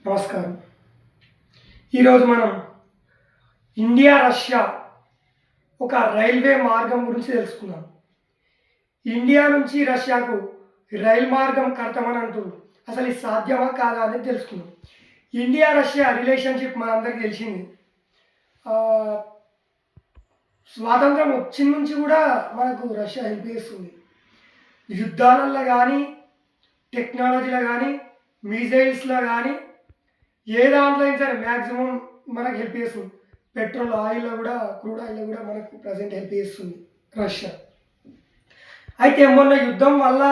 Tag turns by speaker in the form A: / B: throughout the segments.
A: నమస్కారం. ఈరోజు మనం ఇండియా రష్యా ఒక రైల్వే మార్గం గురించి తెలుసుకుందాం. ఇండియా నుంచి రష్యాకు రైలు మార్గం కడతామని అంటున్నారు. అసలు ఇది సాధ్యమా కాదా అనేది తెలుసుకుందాం. ఇండియా రష్యా రిలేషన్షిప్ మనందరికీ తెలిసింది. స్వాతంత్రం వచ్చిన నుంచి కూడా మనకు రష్యా హెల్ప్ చేస్తుంది. యుద్ధాలలో కానీ, టెక్నాలజీలో కానీ, మిజైల్స్లో కానీ, ఏ దాంట్లో అయినా సరే మ్యాక్సిమం మనకు హెల్ప్ చేస్తుంది. పెట్రోల్ ఆయిల్లో కూడా, క్రూడ్ ఆయిల్లో కూడా మనకు ప్రజెంట్ హెల్ప్ చేస్తుంది రష్యా. అయితే మొన్న యుద్ధం వల్ల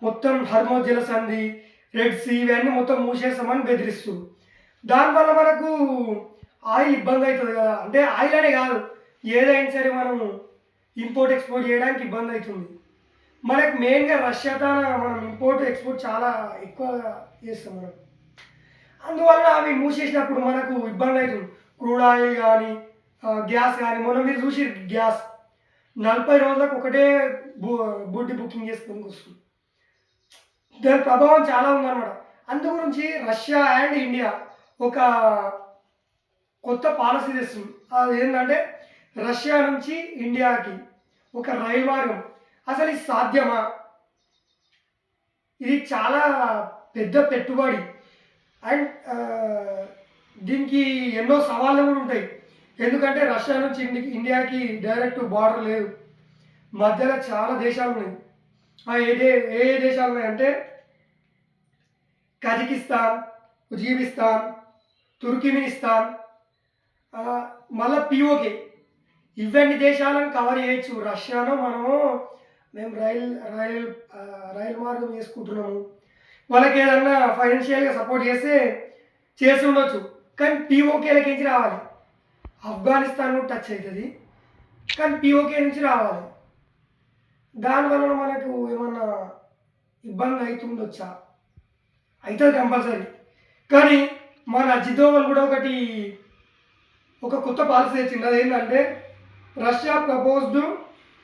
A: మొత్తం హర్మోజ్ జలసంధి, రెడ్ సీ ఇవన్నీ మొత్తం మూసేస్తామని బెదిరిస్తుంది. దానివల్ల మనకు ఆయిల్ ఇబ్బంది అవుతుంది కదా. అంటే ఆయిల్ అనే కాదు, ఏదైనా సరే మనం ఇంపోర్ట్ ఎక్స్పోర్ట్ చేయడానికి ఇబ్బంది అవుతుంది. మనకు మెయిన్గా రష్యాతో మనం ఇంపోర్ట్ ఎక్స్పోర్ట్ చాలా ఎక్కువ చేస్తాం మనం. అందువల్ల అవి మూసేసినప్పుడు మనకు ఇబ్బంది అవుతుంది. క్రూడ్ ఆయిల్ కానీ, గ్యాస్ కానీ. మొన్న మీరు చూసి గ్యాస్ 40 రోజులకు ఒకటే బుడ్డి బుకింగ్ చేసుకొని వస్తుంది. దాని ప్రభావం చాలా ఉందన్నమాట. అందు గురించి రష్యా అండ్ ఇండియా ఒక కొత్త పాలసీ తెస్తుంది. అది ఏంటంటే రష్యా నుంచి ఇండియాకి ఒక రైలు మార్గం. అసలు ఇది సాధ్యమా? ఇది చాలా పెద్ద పెట్టుబడి అండ్ దీనికి ఎన్నో సవాళ్ళు కూడా ఉంటాయి. ఎందుకంటే రష్యా నుంచి ఇండియాకి డైరెక్ట్ బార్డర్ లేదు, మధ్యలో చాలా దేశాలు ఉన్నాయి. ఏ దేశాలు ఉన్నాయంటే కజకిస్తాన్, ఉజ్బెకిస్తాన్, తుర్కిమినిస్తాన్, మళ్ళీ పిఓకే. ఇవన్నీ దేశాలను కవర్ చేయొచ్చు. రష్యాలో మేము రైలు మార్గం చేసుకుంటున్నాము. వాళ్ళకి ఏదన్నా ఫైనాన్షియల్గా సపోర్ట్ చేసి ఉండొచ్చు. కానీ పిఓకేలకి రావాలి. ఆఫ్ఘనిస్తాన్ టచ్ అవుతుంది, కానీ పిఓకే నుంచి రావాలి. దానివల్ల మనకు ఏమన్నా ఇబ్బంది అవుతుండొచ్చా? అవుతుంది కంపల్సరీ. కానీ మన అజిత్ దోవల్ కూడా ఒక కొత్త పాలసీ తెచ్చింది. అదేంటంటే Russia proposed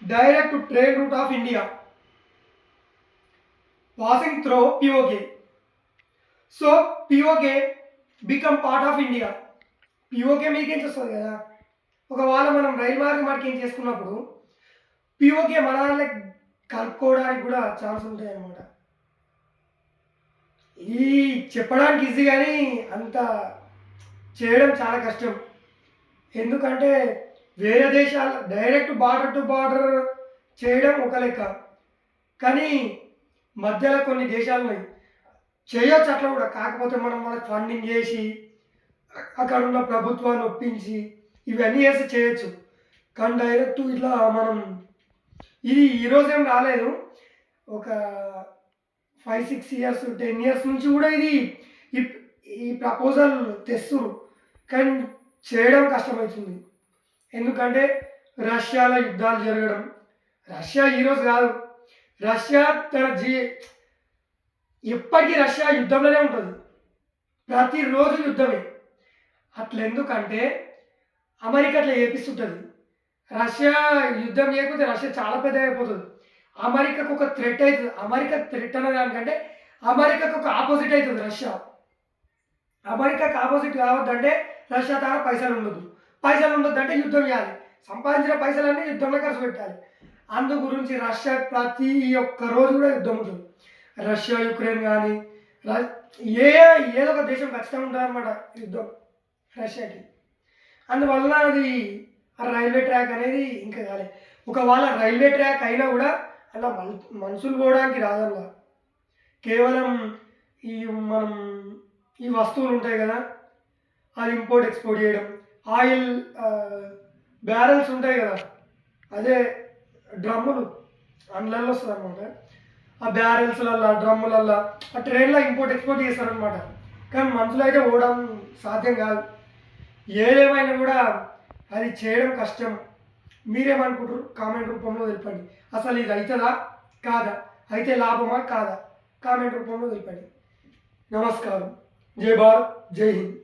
A: direct train root of India passing through PoK. So PoK become part of India. PoK మీకేం చేస్తుంది కదా. ఒకవేళ మనం రైలు మార్గం మనకి ఏం చేసుకున్నప్పుడు పిఓకే మన దాంట్లో కలుపుకోవడానికి కూడా ఛాన్స్ ఉంటాయి అన్నమాట. ఇది చెప్పడానికి ఈజీ కానీ అంత చేయడం చాలా కష్టం. ఎందుకంటే వేరే దేశాలు డైరెక్ట్ బార్డర్ టు బార్డర్ చేయడం ఒక లెక్క, కానీ మధ్యలో కొన్ని దేశాలు ఉన్నాయి చేయొచ్చు అట్లా కూడా. కాకపోతే మనకు ఫండింగ్ చేసి అక్కడ ఉన్న ప్రభుత్వాన్ని ఒప్పించి ఇవన్నీ చేయొచ్చు. కానీ డైరెక్ట్ ఇట్లా ఇది ఈరోజేం రాలేదు. ఒక 5-6 years 10 years నుంచి కూడా ఈ ప్రపోజల్ తెస్తున్నారు, కానీ చేయడం కష్టమవుతుంది. ఎందుకంటే రష్యాలో యుద్ధాలు జరగడం. రష్యా ఈరోజు కాదు, రష్యా ఎప్పటికీ రష్యా యుద్ధంలోనే ఉంటుంది. ప్రతిరోజు యుద్ధమే. అట్లా ఎందుకంటే అమెరికా అట్లా చేపిస్తుంటుంది. రష్యా యుద్ధం చేయకపోతే రష్యా చాలా పెద్ద అయిపోతుంది. అమెరికాకు ఒక థ్రెట్ అవుతుంది. అమెరికా థ్రెట్ అనే దానికంటే అమెరికాకు ఒక ఆపోజిట్ అవుతుంది రష్యా. అమెరికాకు ఆపోజిట్ కావద్దంటే రష్యా తాను పైసలు ఉండొద్దంటే యుద్ధం చేయాలి. సంపాదించిన పైసలన్నీ యుద్ధంలో ఖర్చు పెట్టాలి. అందు గురించి రష్యా ప్రతి ఒక్క రోజు కూడా యుద్ధం ఉంటుంది. రష్యా యుక్రెయిన్ కానీ ఏదో ఒక దేశం ఖచ్చితంగా ఉంటుంది అన్నమాట యుద్ధం రష్యాకి. అందువల్ల అది ఆ రైల్వే ట్రాక్ అనేది ఇంకా కాలేదు. ఒకవేళ రైల్వే ట్రాక్ అయినా కూడా అలా మనుషులు పోవడానికి రాదల్లా. కేవలం మనం ఈ వస్తువులు ఉంటాయి కదా, అది ఇంపోర్ట్ ఎక్స్పోర్ట్ చేయడం. ఆయిల్ బ్యారెల్స్ ఉంటాయి కదా, అదే డ్రమ్ములు అందులో వస్తుంది అనమాట. ఆ బ్యారెల్స్లల్లా డ్రమ్ములల్లా ఆ ట్రైన్లో ఇంపోర్ట్ ఎక్స్పోర్ట్ చేస్తారనమాట. కానీ మనుషులు అయితే పోవడం సాధ్యం కాదు. ఏదేమైనా కూడా అది చేయడం కష్టం. మీరేమనుకుంటారు? కామెంట్ రూపంలో తెలపండి. అసలు ఇది అవుతుందా కాదా, అయితే లాభమా కాదా, కామెంట్ రూపంలో తెలపండి. నమస్కారం. జై భారత్, జై హింద్.